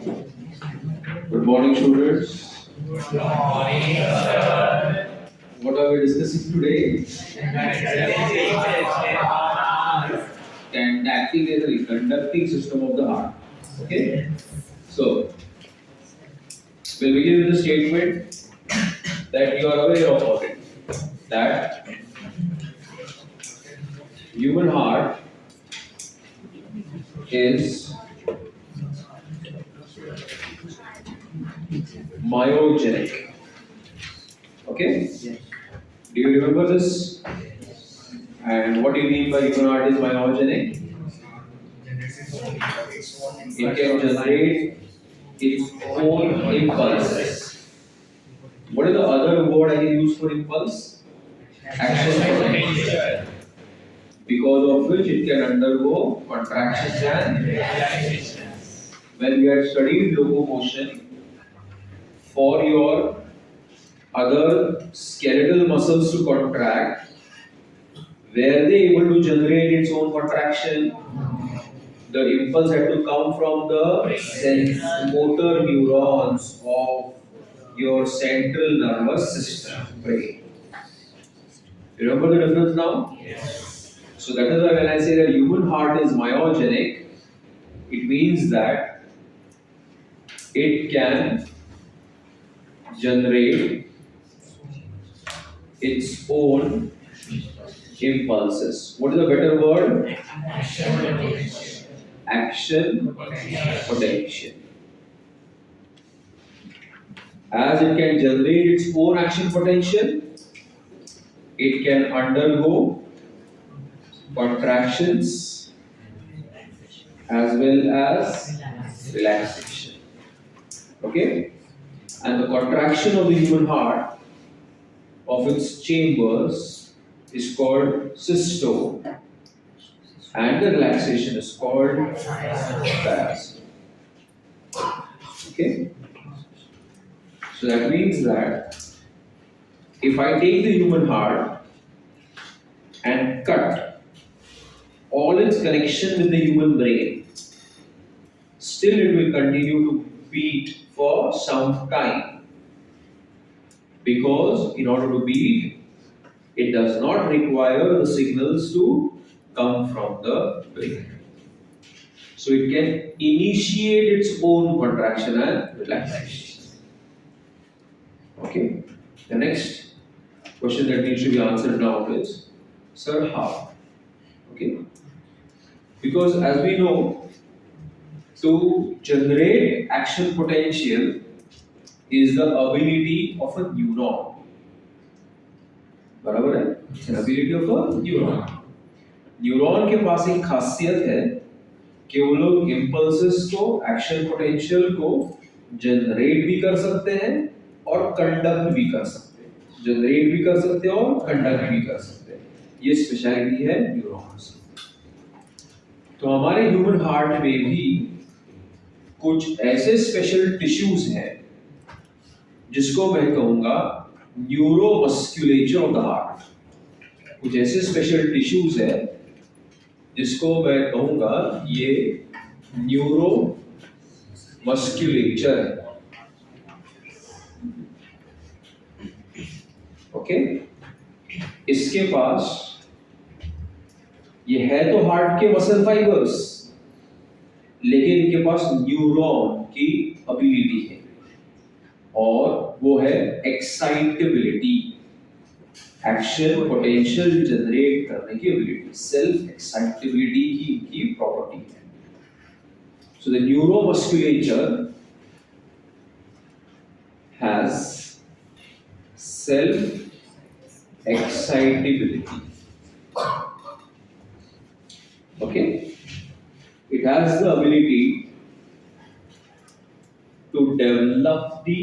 Good morning, students. What are we discussing today? Conducting system of the heart. Okay. So we'll begin with the statement that you are aware of already. That human heart is myogenic. Okay. Do you remember this? And what do you mean by human heart is myogenic? It can generate its own impulses. What is the other word I can use for impulse? Action potential. Because of which it can undergo contractions and relaxations. When we had studied locomotion, for your other skeletal muscles to contract, were they able to generate its own contraction? The impulse had to come from the sense motor neurons of your central nervous system, brain. Remember the difference now? Yes. So that is why when I say that human heart is myogenic, it means that it can generate its own impulses. What is a better word? Action potential. As it can generate its own action potential, it can undergo contractions as well as relaxation. Okay? And the contraction of the human heart of its chambers is called systole, and the relaxation is called diastole. Okay? So that means that if I take the human heart and cut all its connection with the human brain, still it will continue to beat for some time. Because in order to beat, it does not require the signals to come from the brain. So it can initiate its own contraction and relaxation. Okay. The next question that needs to be answered now is, sir, how? Okay. Because as we know, to generate action potential is the ability of a neuron. बराबर है? It's an ability of a neuron. Neuron के पास एक खासियत है कि वो लोग impulses को, एक्शन पोटेंशियल को जनरेट भी कर सकते हैं और कंडक्ट भी कर सकते हैं. जनरेट भी कर सकते हैं और कंडक्ट भी कर सकते हैं. ये स्पेशलिटी है न्यूरॉन्स. तो हमारे ह्यूमन हार्ट में भी कुछ ऐसे स्पेशल टिश्यूज हैं जिसको मैं कहूंगा न्यूरोमस्कुलेचर ऑफ द हार्ट. कुछ ऐसे स्पेशल टिश्यूज है जिसको मैं कहूंगा ये न्यूरो मस्कुलेचर है. ओके. इसके पास ये है तो हार्ट के मसल फाइबर्स, लेकिन इनके पास न्यूरॉन की एबिलिटी है और वो है एक्साइटेबिलिटी. एक्शन पोटेंशियल जनरेट करने की एबिलिटी, सेल्फ एक्साइटेबिलिटी की प्रॉपर्टी है. So the neuromusculature has self excitability. Okay, it has the ability to develop the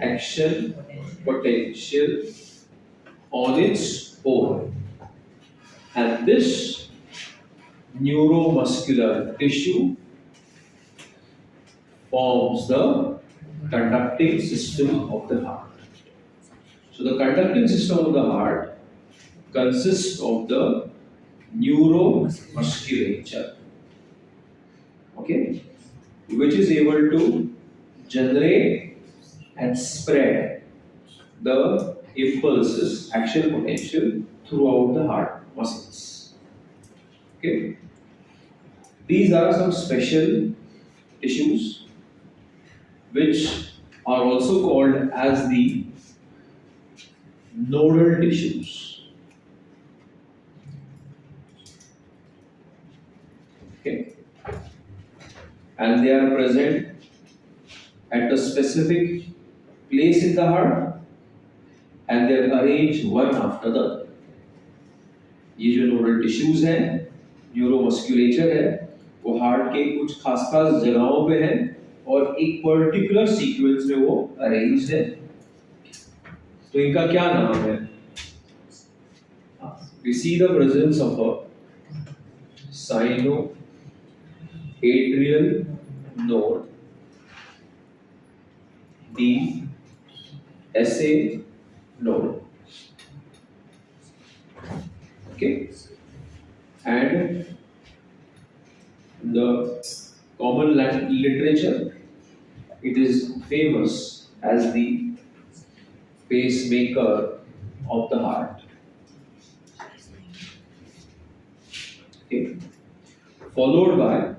action potential on its own, and this neuromuscular tissue forms the conducting system of the heart. So the conducting system of the heart consists of the neuromusculature. Okay, which is able to generate and spread the impulses, action potential throughout the heart muscles. Okay, these are some special tissues which are also called as the nodal tissues. Okay, and they are present at a specific place in the heart and they are arranged one after the other. ये जो nodal tissues हैं, न्यूरोमस्कुलेचर है, वो heart के कुछ खास खास जगहों पे है और एक पर्टिकुलर सीक्वेंस में वो अरेंज है. तो इनका क्या नाम है? We see the presence of a sinoatrial node, the SA node. Okay, and the common literature, it is famous as the pacemaker of the heart. Okay, followed by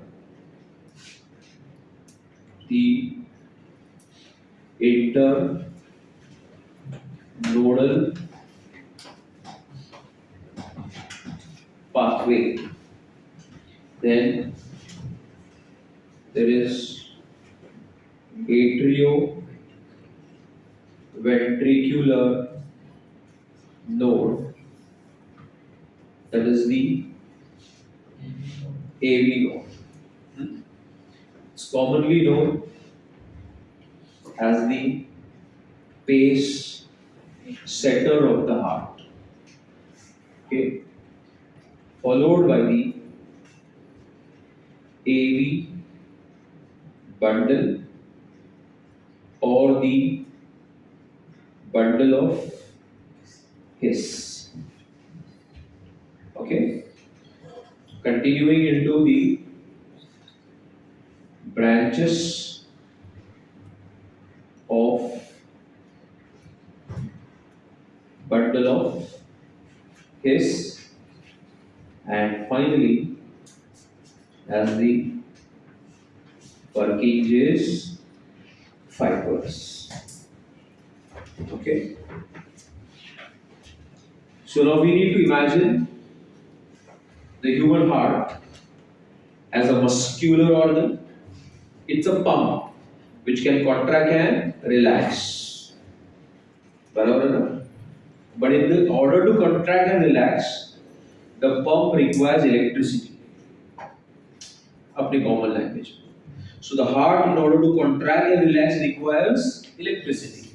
the internodal pathway. Then there is atrioventricular node, that is the AV node. It's commonly known as the pace setter of the heart. Okay, followed by the AV bundle or the bundle of His. Okay, continuing into the branches of bundle of His, and finally as the Purkinje's fibers. Okay, so now we need to imagine the human heart as a muscular organ. It's a pump which can contract and relax. But in the order to contract and relax, the pump requires electricity. Apni common language. So the heart, in order to contract and relax, requires electricity.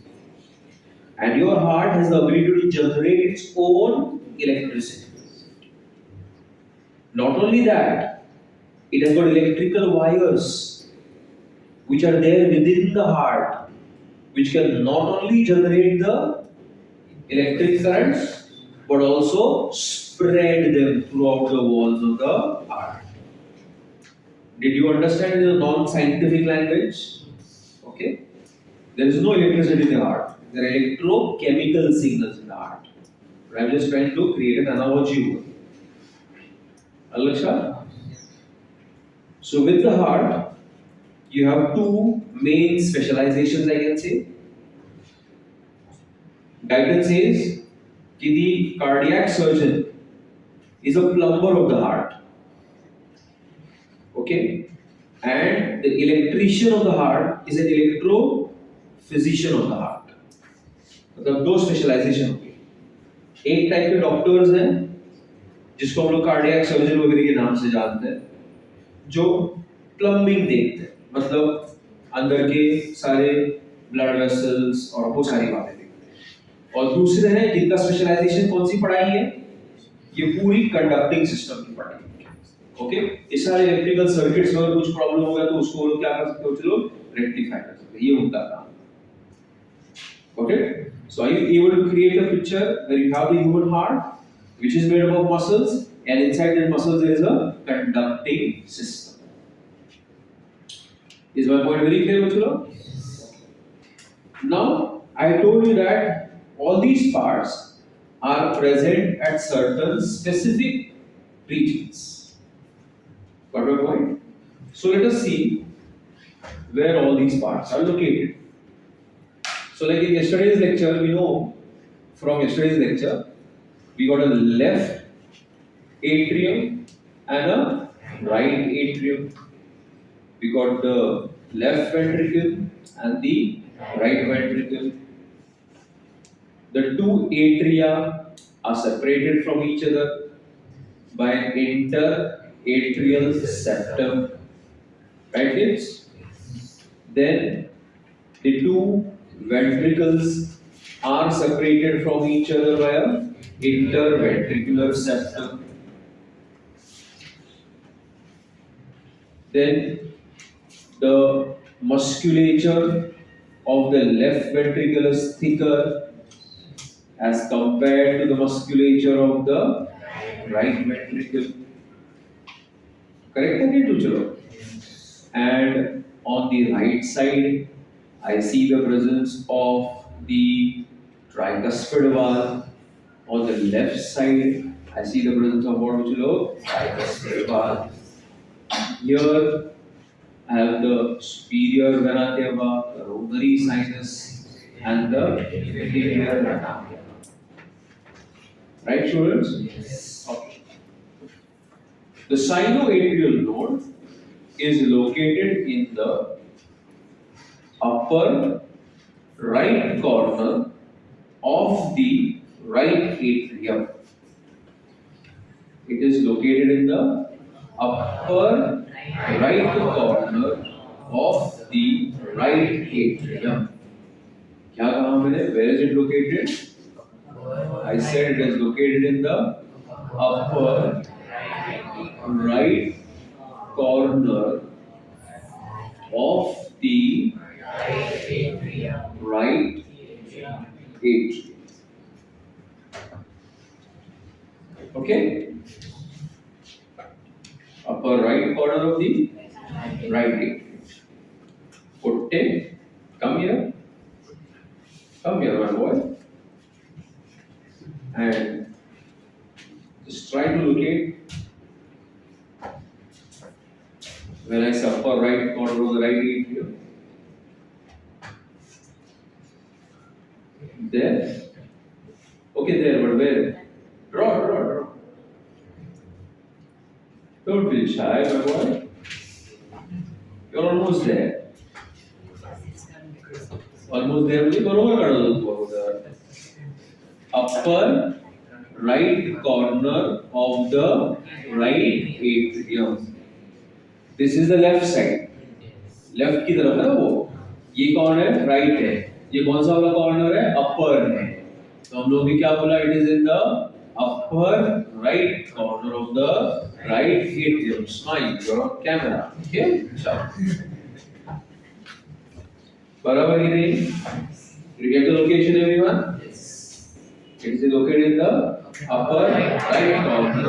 And your heart has the ability to generate its own electricity. Not only that, it has got electrical wires which are there within the heart, which can not only generate the electric currents but also spread them throughout the walls of the heart. Did you understand in the non-scientific language? Okay, there is no electricity in the heart. There are electrochemical signals in the heart. But I'm just trying to create an analogy. Alaksha? So with the heart, you have two main specializations, I can say. Guyton says that the cardiac surgeon is a plumber of the heart. Okay, and the electrician of the heart is an electrophysician of the heart. मतलब दो specialisation हो गई. एक type के doctors हैं जिसको हम लोग कार्डियक सर्जन वगैरह के नाम से जानते हैं, जो प्लम्बिंग देखते हैं, मतलब अंदर के सारे ब्लड वेसल्स और बहुत सारी बातें देखते हैं. और दूसरे हैं जिनका स्पेशलाइजेशन कौन सी पढ़ाई है? ये पूरी कंडक्टिंग सिस्टम की पढ़ाई है. ओके, इस सारे इलेक्ट्रिकल सर्किट्स में कुछ प्रॉब्लम होगा तो उसको लोग क्या कर सकते हो? चलो रेक्टिफाई कर सकते हैं. ये उनका काम. Okay, so are you able to create a picture where you have the human heart which is made up of muscles, and inside that muscles there is a conducting system. Is my point very clear, Bachalo? Now, I told you that all these parts are present at certain specific regions. Got my point? So let us see where all these parts are located. So like in yesterday's lecture, we know from yesterday's lecture, we got a left atrium and a right atrium. We got the left ventricle and the right ventricle. The two atria are separated from each other by an interatrial septum. Right, kids? Then the two ventricles are separated from each other by a interventricular septum. Then the musculature of the left ventricle is thicker as compared to the musculature of the right ventricle. Correct again, Tuchalo? And on the right side, I see the presence of the tricuspid valve. On the left side, I see the presence of what, Tuchalo? Tricuspid valve. Here, I have the superior vena cava, the rotary sinus, and the inferior vena cava. Right, students? Yes. Okay. The sinoatrial node is located in the upper right corner of the right atrium. It is located in the upper right corner of the right atrium. क्या कहा मैंने? Where is it located? I said it is located in the upper right corner of the right atrium. Okay? Upper right corner of the right atrium. Putte, come here. Come here, my boy. And just try to locate when I say upper right corner of the right atrium. There. Okay, there, but where? Draw. Don't feel shy, my boy. You're almost there. Almost there, upper right corner of the right atrium. This is the left side. Left की तरफ है वो. ये कौन है? Right है. ये कौन सा वाला corner है? Upper है. तो हम लोग भी क्या बोला? It is in the upper right corner of the right atrium. Smile. You're on camera. Okay? चलो. बराबर ही नहीं? Did you get the location, everyone? Yes. It is located in the upper right corner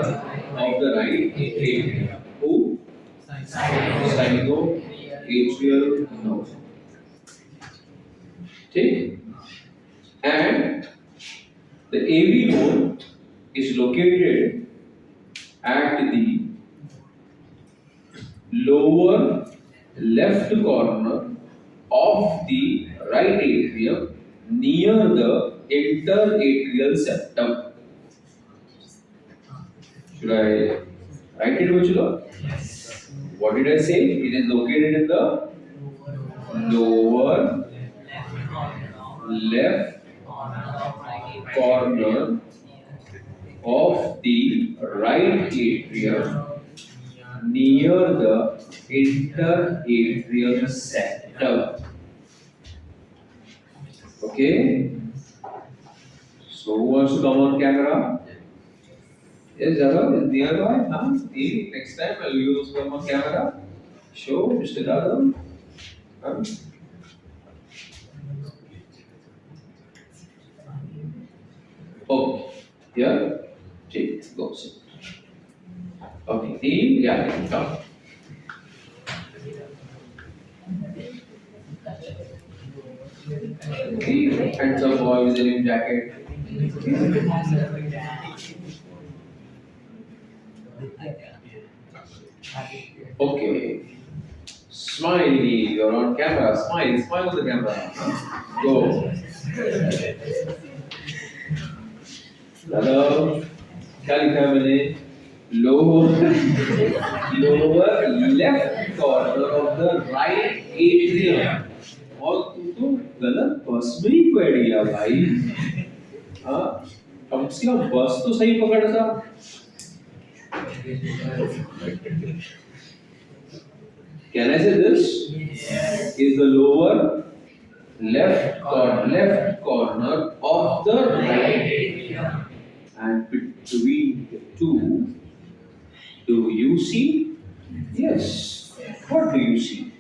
of the right atrium. Who? Sinoatrial node. Okay? And the AV node is located at the lower left corner of the right atrium near the interatrial septum. Should I write it, Vachalo? Yes. What did I say? It is located in the lower left corner of the right atrium near the interatrial septum. Okay? So who wants to come on camera? Yes, Jadhav is nearby. Huh? Next time I'll use come on camera. Show Mr. Jadhav. Huh? Okay. Here. Take. Go. Sit. Okay. Team. Yeah. Come. Handsome boy with a new jacket. Okay. Smiley, you're on camera. Smile, smile on the camera. Go. Hello. क्या लिखा है मैंने? Lower left corner of the right atrium. और तू तो गलत बस में ही पड़ गया भाई. हाँ, कम से कम बस तो सही पकड़ता. Can I say this? Yes. Is the lower left corner of the right, and between the two, do you see? Yes. What do you see?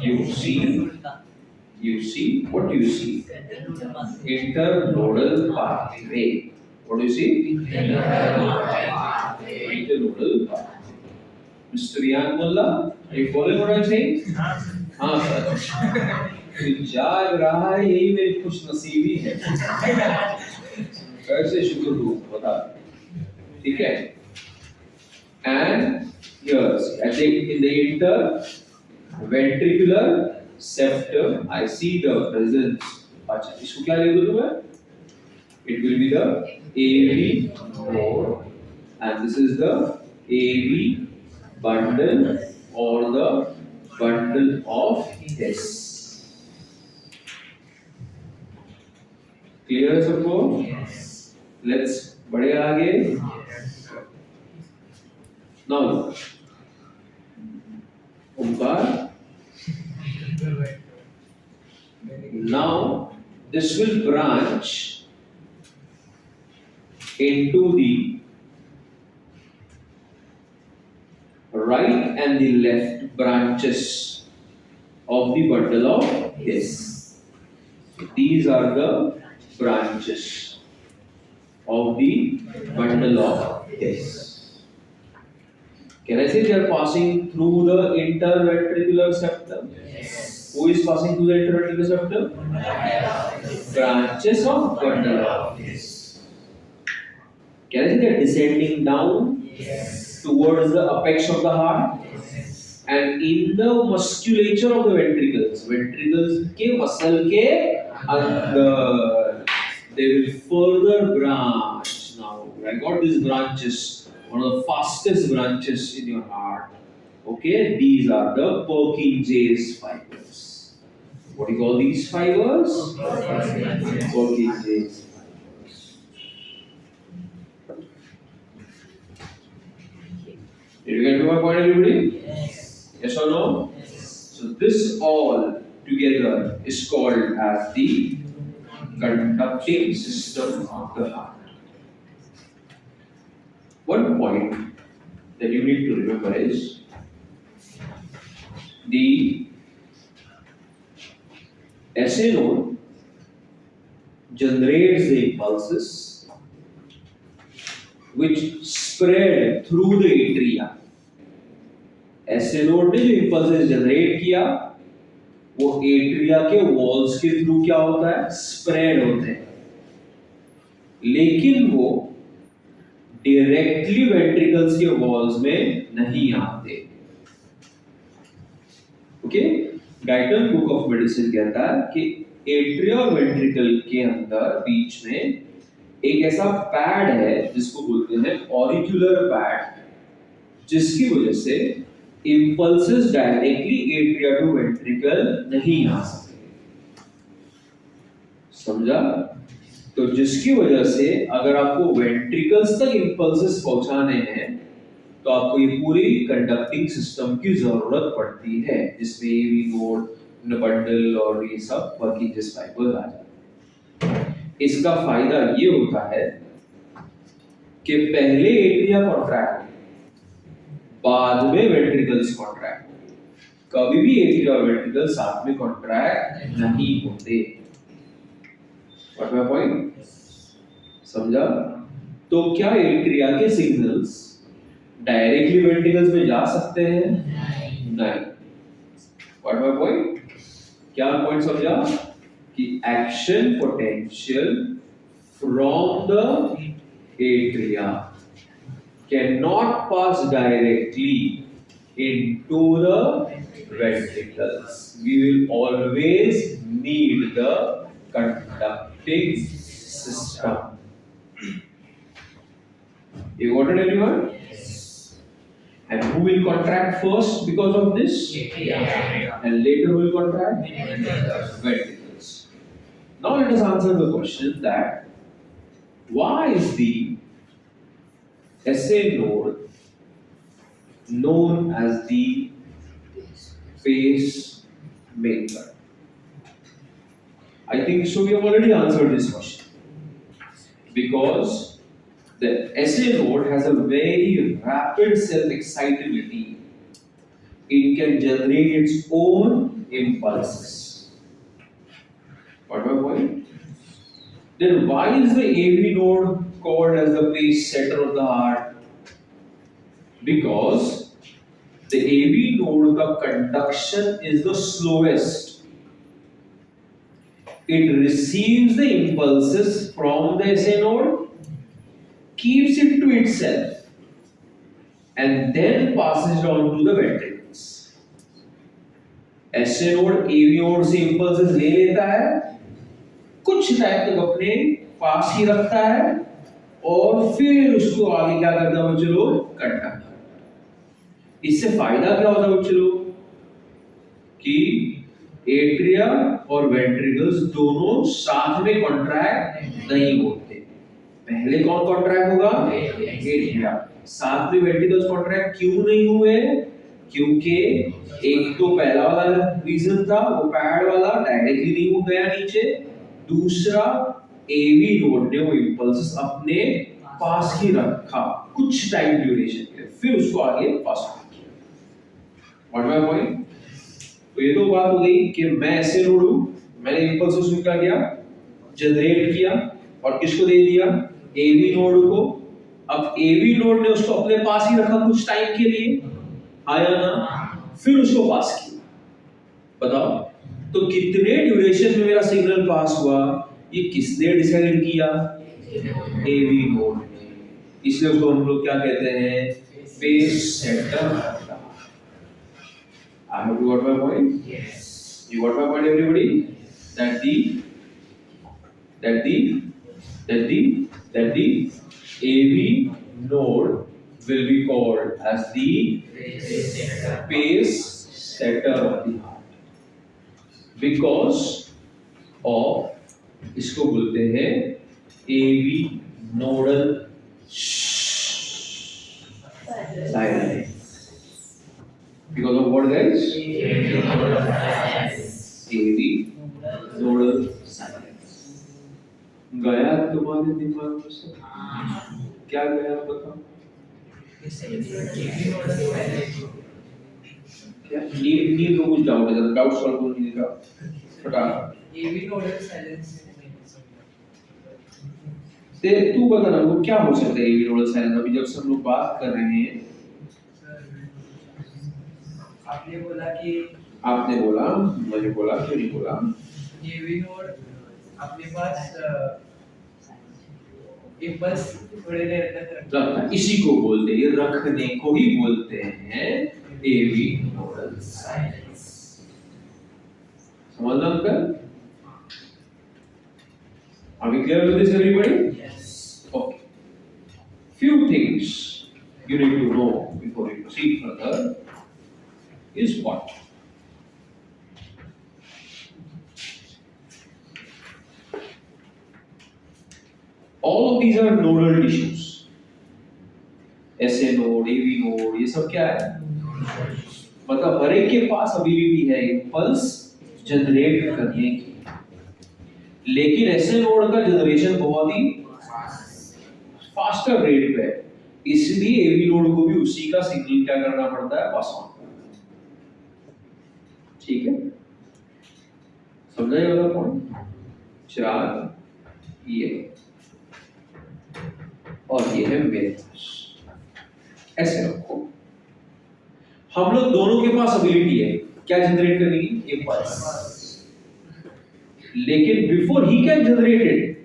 You see. What do you see? Internodal pathway. What do you see? Internodal pathway. Mr. Rian Mullah, are you following what I'm saying? हाँ sir. जाग रहा है, यही मेरी खुश नसीबी है. कैसे शुक्र हूँ बता. ठीक है. And yes, I think in the interventricular septum, I see the presence. अच्छा, इसको क्या ले दूँ मैं? It will be the AV node, and this is the AV bundle or the bundle of His. Clear सबको? Yes. Let's बढ़े आगे. Now, Omkar. Now, this will branch into the right and the left branches of the bundle of His. These are the branches of the bundle of His. Can I say they are passing through the interventricular septum? Yes. Who is passing through the interventricular septum? Branches of bundle of His. Can I say they are descending down? Yes. Towards the apex of the heart, yes. And in the musculature of the ventricles के muscle के अंदर, they will further branch. Now, I got these branches, one of the fastest branches in your heart. Okay, these are the Purkinje's fibers. What do you call these fibers? Purkinje's. Did you get to my point, everybody? Yes. Yes or no? Yes. So this all together is called as the conducting system of the heart. One point that you need to remember is the SA node generates the impulses which spread through the atria. SA node ने जो impulses generate किया, वो atria के walls के through क्या होता है? Spread होते हैं. लेकिन वो directly ventricles के walls में नहीं आते. Okay? Guyton Book of Medicine कहता है कि atria और ventricle के अंदर बीच में एक ऐसा पैड है जिसको बोलते हैं ऑरिक्यूलर पैड, जिसकी वजह से impulses directly atria to ventricle नहीं आ सकते. समझा? तो जिसकी वजह से अगर आपको वेंट्रिकल्स तक इंपल्सेस पहुंचाने हैं तो आपको ये पूरी कंडक्टिंग सिस्टम की जरूरत पड़ती है, जिसमें एवी नोड, बंडल और ये सब Purkinje's फाइबर्स आ जाते हैं. इसका फायदा ये होता है कि पहले एट्रिया कॉन्ट्रैक्ट, बाद में वेंट्रिकल्स कॉन्ट्रैक्ट. कभी भी एट्रिया और वेंट्रिकल साथ में कॉन्ट्रैक्ट नहीं होते. What my point? समझा? तो क्या एट्रिया के सिग्नल्स डायरेक्टली वेंट्रिकल्स में जा सकते हैं? नहीं. What my point? क्या पॉइंट समझा? कि action potential from the atria can not pass directly into the ventricles. We will always need the conducting system. You got it, everyone? And who will contract first because of this? And later who will contract? Ventricles. Now let us answer the question that why is the SA node known as the pacemaker? I think so. We have already answered this question because the SA node has a very rapid self-excitability. It can generate its own impulses. What my point? Then why is the AV node called as the pace setter of the heart? Because the AV node का conduction is the slowest. It receives the impulses from the SA node, keeps it to itself, and then passes it on to the ventricles. SA node AV node से impulses ले लेता है, कुछ time तक अपने पास ही रखता है और फिर उसको आगे क्या करता है बच्चे लोग? कंडक्ट करता है। इससे फायदा क्या होता है बच्चे लोग? कि एट्रिया और वेंट्रिकल्स दोनों साथ में कॉन्ट्रैक्ट नहीं होते। पहले कौन कॉन्ट्रैक्ट होगा? एट्रिया। साथ में वेंट्रिकल्स कॉन्ट्रैक्ट क्यों नहीं हुए? क्योंकि एक तो पहला वाला रीजन था, वो पैड वाला डायरेक्टली नहीं हो गया नीचे। दूसरा एवी नोड ने वो इंपल्स अपने पास ही रखा कुछ टाइम ड्यूरेशन के लिए, फिर उसको आगे पास किया। What my point? तो ये तो बात हो गई कि मैं ऐसे नोड हूं, मैंने इंपल्स को क्या किया? जनरेट किया और किसको दे दिया? एवी नोड को। अब एवी नोड ने उसको अपने पास ही रखा कुछ टाइम के लिए, आया ना, फिर उसको पास किया। बताओ तो कितने ड्यूरेशन में मेरा सिग्नल पास हुआ? ये किसने डिसाइड किया? एवी नोड ने। इसलिए उसको हम लोग क्या कहते हैं? Pace setter. I hope you got my point. Yes. You got my point, everybody. That the AV node will be called as the pace setter of the heart because of इसको बोलते हैं AV nodal silence. Because of what, guys? AV nodal silence. गया तुम्हारे दिमाग में से? क्या गया बताओ? क्या नीड को कुछ डाउट है? जरा डाउट सॉल्व करो नीड का फटाफट। AV nodal silence से तू बता ना वो क्या हो सकता है? AV nodal silence अभी जब सब लोग बात कर रहे हैं, आपने बोला, मैंने बोला, क्यों नहीं बोला? AV node अपने पास इंपल्स थोड़ी देर तक रखता है, इसी को बोलते हैं, रखने को ही बोलते हैं AV nodal silence। समझ लो uncle? Are we clear with this, everybody? Yes. Okay. Few things you need to know before you proceed further is what? All of these are nodal tissues. SA node, AV node, ये सब क्या है? मतलब हर एक के पास ability है impulse generate करने की, लेकिन SA नोड का जनरेशन बहुत ही फास्टर रेट पे है, इसलिए AV नोड को भी उसी का सिग्नल क्या करना पड़ता है? Pass on. ठीक है, समझा ये वाला पॉइंट? चिराग ये और ये है मेरे पास, ऐसे रखो। हम लोग दोनों के पास एबिलिटी है क्या जनरेट करने की? इंपल्स। लेकिन before he can generate it,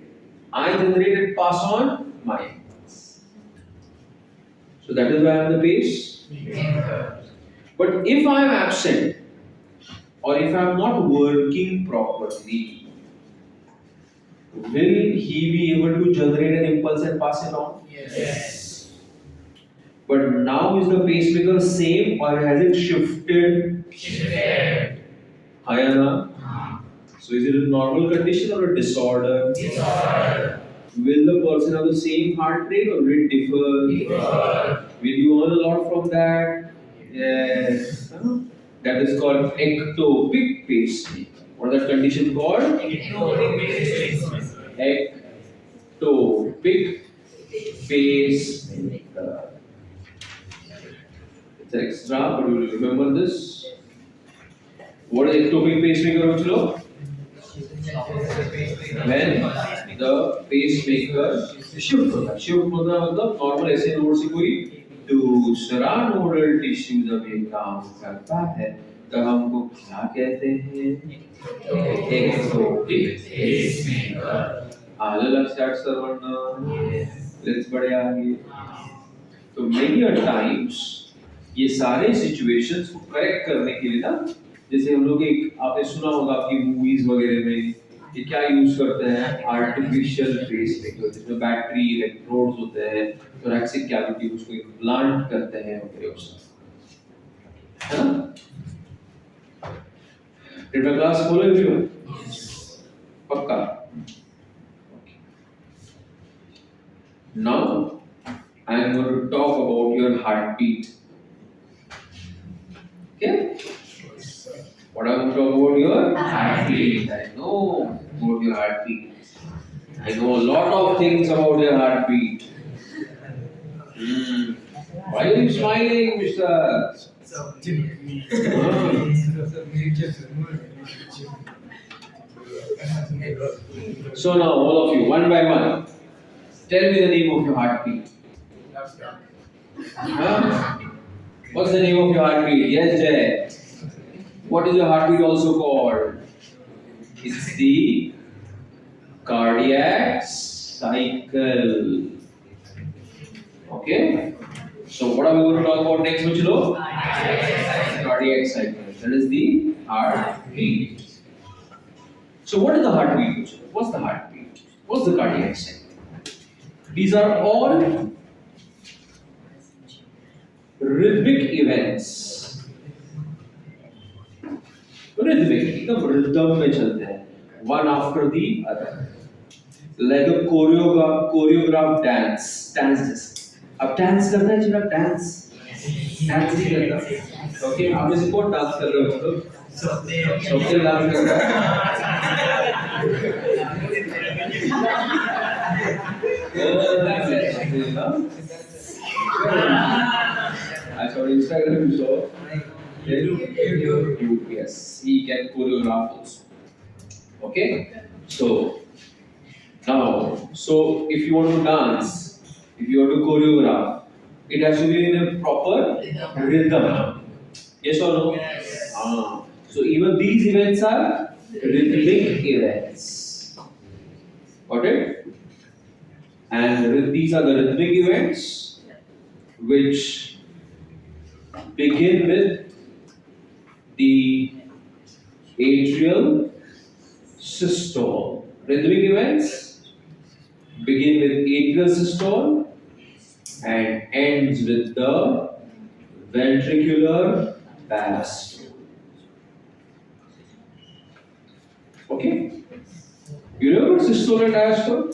I generated pass on my impulse. So that is why I am the pacemaker. But if I am absent or if I am not working properly, will he be able to generate an impulse and pass it on? Yes. But now is the pacemaker same or has it shifted? Shifted. Higher now? So is it a normal condition or a disorder? Disorder. Will the person have the same heart rate or will it differ? Differ. Will you earn a lot from that? Yes. Huh? That is called ectopic pacemaker. What is that condition called? Ectopic pacemaker. It's extra, but you will remember this. What is ectopic pacemaker, Uchlo? When the pacemaker shift होता है, shift होता मतलब normal ऐसे node से कोई दूसरा nodal tissue जब ये काम करता है तो हमको क्या कहते हैं? ectopic pacemaker. आगे लग स्टार्ट करना, लेट्स बढ़े आगे. तो many a times ये सारे situations को करेक्ट करने के लिए ना, जैसे हम लोग एक आपने सुना होगा आपकी मूवीज वगैरह में ये क्या यूज करते हैं? आर्टिफिशियल पेसमेकर, जिसमें बैटरी इलेक्ट्रोड्स होते हैं, थोरैक्सिक कैविटी उसको इम्प्लांट करते हैं वगैरह उसमें, है ना? Did my class follow everyone? पक्का? Now I am going to talk about your heartbeat. Okay? What I want to talk about your heartbeat. I know about your heartbeat. I know a lot of things about your heartbeat. Why are you smiling, Mister? So now, all of you, one by one, tell me the name of your heartbeat. Huh? What's the name of your heartbeat? Yes, Jay. What is your heartbeat also called? It's the cardiac cycle. Okay? So what are we going to talk about next, Michilo? Cardiac cycle. That is the heartbeat. So what is the heartbeat, Michilo? What's the heartbeat? What's the cardiac cycle? These are all rhythmic events. Rhythmic, एकदम rhythm में चलते हैं, one after the other, like a choreographed dance. अब dance करना है जरा dance नहीं करता, okay? आप में से कौन dance कर रहे हो तो? सबके dance कर रहा है. I saw Instagram, you saw. YouTube, yes, he can choreograph also. Okay, so now, so if you want to dance, if you want to choreograph, it has to be in a proper rhythm. Yes or no? Yes. So even these events are rhythmic events. Got it? And these are the rhythmic events which begin with the atrial systole. Rhythmic events begin with atrial systole and ends with the ventricular diastole. Okay? You remember systole and diastole?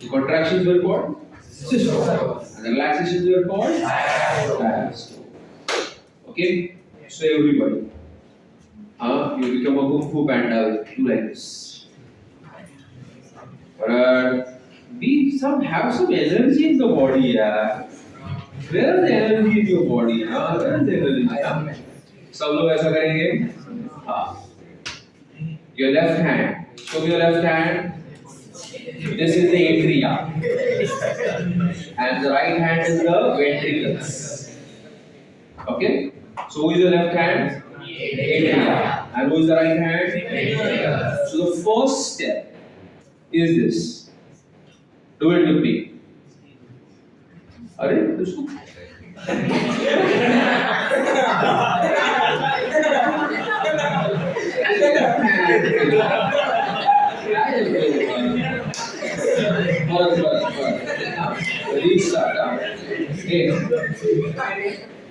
The contractions were called systole and the relaxations were called diastole. Okay? So everybody, you become a Kung Fu Panda with two legs. But we have some energy in the body, yeah. Where is the energy in your body? Where is the energy? सब लोग ऐसा करेंगे. Your left hand. Show your left hand. This is the atria, and the right hand is the ventricles. Okay. So who is your left hand? Atria. And who is the right hand? Ventricle. So the first step is this. Do it with me. अरे उसको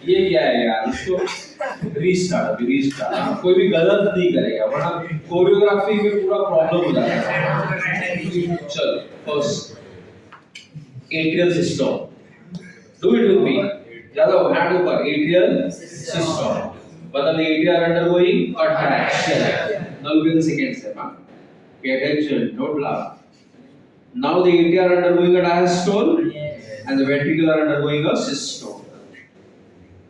ये क्या है यार, इसको restart कोई भी गलत नहीं करेगा वरना कोरियोग्राफी में पूरा प्रॉब्लम हो जाता है। चलो first atrial system, do it with me, ज्यादा हैंड ऊपर, atrial system, but the atria are undergoing contraction. Now look at the second step. Pay attention, don't laugh. Now the atria are undergoing a diastole and the ventricle are undergoing a systole.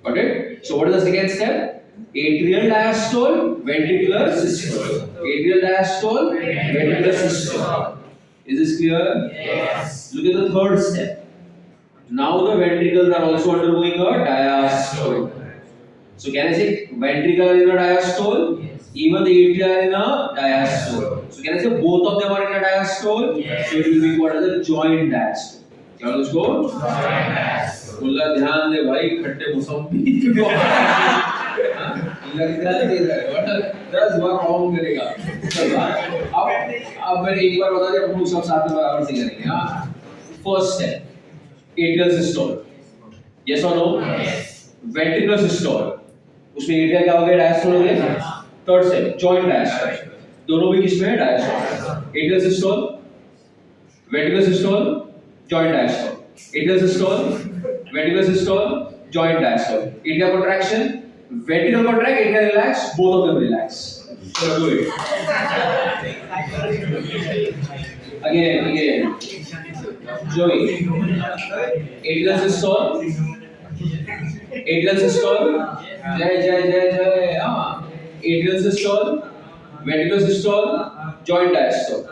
Got it? So what is the second step? Atrial diastole, ventricular systole. Atrial diastole, ventricular systole. Is this clear? Yes. Look at the third step. Now the ventricles are also undergoing a diastole. So can I say ventricle is in a diastole? Yes. Even the atria are in a diastole. So can I say both of them are in a diastole? Yes. So it will be called as a joint diastole. क्या बोलो उसको? Joint diastole. बोला ध्यान दे भाई, खट्टे मौसमी को लगता है दे रहा है वरना 10 बार रॉन्ग करेगा। अब मैंने एक बार बता दिया, हम लोग सब साथ में बराबर से करेंगे। हाँ, first step atrial systole, yes और नो? वेंट्रिकुलर सिस्टोल, उसमें एट्रिया क्या हो गया, डायस्टोल हो गया। थर्ड स्टेप जॉइंट डायस्टोल, दोनों भी किसमें है, diastole. Atrial systole, ventricular systole, joint diastole, atrial systole, ventricular systole, joint diastole. Atria contraction, ventricle contract, atria relax, both of them relax. So do it again. Joey, atrial systole, atrial systole, jai atrial systole, ventricular systole, joint diastole,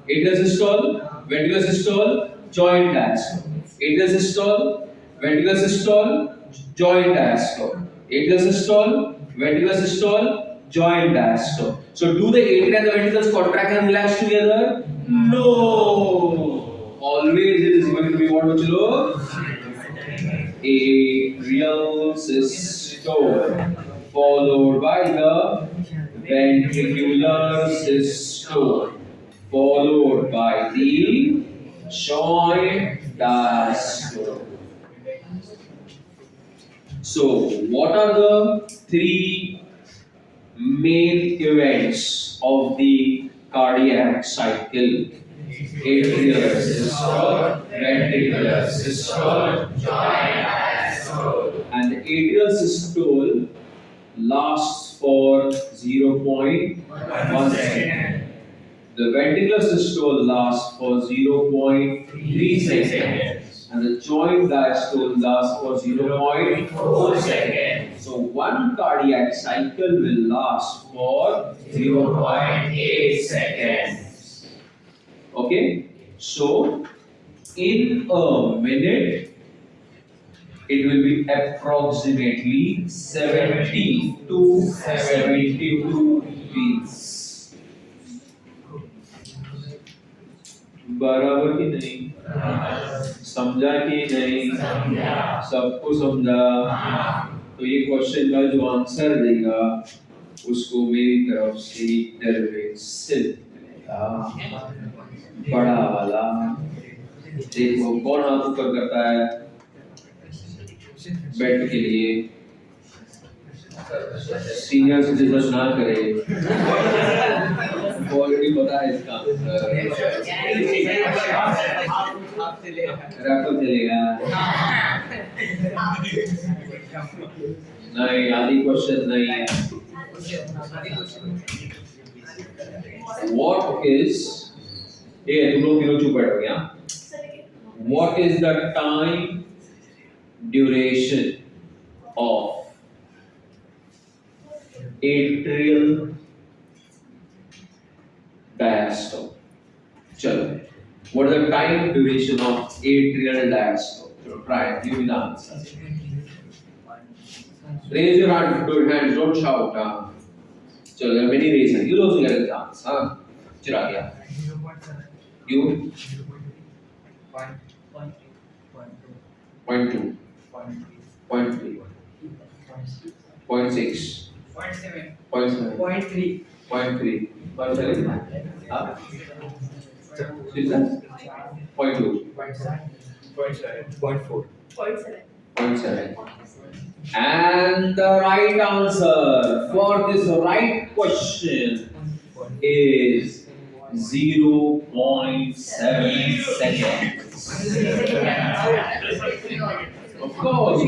atrial systole, ventricular systole, joint diastole, atrial systole, ventricular systole, joint diastole, atrial systole, ventricular systole, joint diastole. So do the atria and the ventricles contract and relax together? No. Always it is going to be what, bachlo? Atrial systole followed by the ventricular systole followed by the joint diastole. So what are the three main events of the cardiac cycle? Atrial systole, ventricular systole, Joint diastole. and the atrial systole lasts for 0.1 second. The ventricular systole lasts for 0.3 seconds, and the joint diastole lasts for 0.4 seconds. So one cardiac cycle will last for 0.8 seconds. Okay, so in a minute it will be approximately 70 to 72 beats. बराबर की नहीं, समझा कि नहीं, सबको समझा। तो ये क्वेश्चन का जो आंसर देगा उसको मेरी तरफ से सिर्फ मिलेगा, बड़ा वाला। देखो कौन हाथ ऊपर करता है बेड के लिए, सीनियर सिटीजन ना करे, ऑलरेडी पता है इसका रैपर चलेगा नहीं, आदि क्वेश्चन नहीं है। What is, ये तुम लोग तीनों चुप बैठो क्या? What is the time duration of atrial diastole? चलो, what is the time duration of atrial diastole? So try, give me the answer. Raise your hand, don't shout. So there are many reasons. You'll also get a chance. Huh? Chirag, yeah. 0.7. You 0.2. 0.2, 0.3, 0.6, 0.7. 0.7, 0.3. 0.3, 0.7. Huh? Is that? 0.2, 0.4. 0.7. And the right answer for this right question is 0.7 seconds. Of course.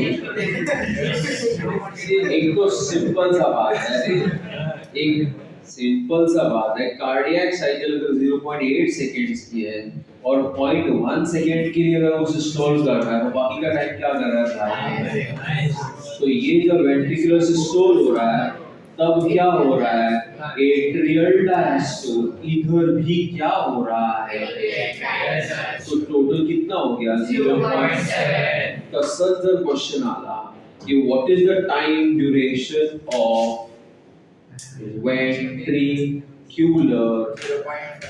एक तो simple सा बात है, एक simple सा बात है, cardiac cycle अगर 0.8 सेकेंड्स की है और 0.1 सेकेंड के लिए अगर उसे स्टॉल कर रहा है तो बाकी का टाइम क्या कर रहा है? तो ये जब वेंट्रिकुलर सिस्टोल हो रहा है तब क्या हो रहा है? एट्रियल डायस्टोल इधर भी क्या हो रहा है? तो टोटल कितना हो गया? 0.7. तसंच जर क्वेश्चन आला कि what is the time duration of ventricular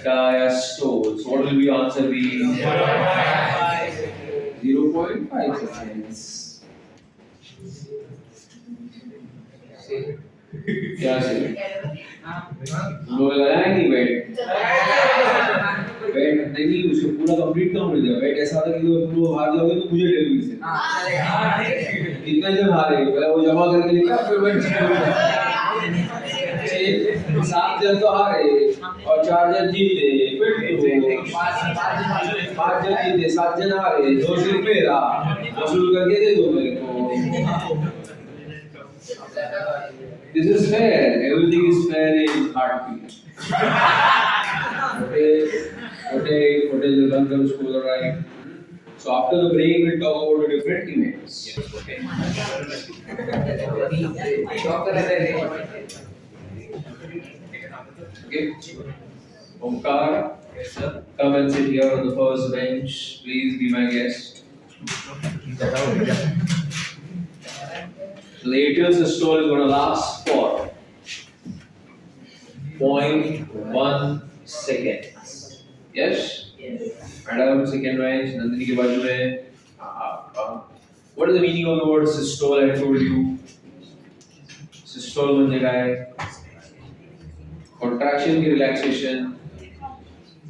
diastole? So what will be answer be? 0.5 seconds. क्या से? लगाया नहीं वेट नहीं उसको पूरा कंप्लीट कम हो जाएगा। वेट ऐसा था कि तुम हार जाओगे तो मुझे टेल से कितने जन हारे पहले वो जमा करके लिखा फिर वेट 7 जन तो हारे और 4 जन जीते फिर 5 जन जीते 7 जन हारे 2 सिर्फ मेरा वसूल करके दे दो मेरे को। This is fair. Everything is fair in heartbeat. What is the run school, right? So after the break, we'll talk about the different events. Okay. Omkar, come and sit here on the first bench. Please be my guest. The atrial systole is going to last for 0.1 seconds. Yes? Madam, second bench, Nandini ke baaju mein. What is the meaning of the word systole? I told you. Systole means contraction ki relaxation,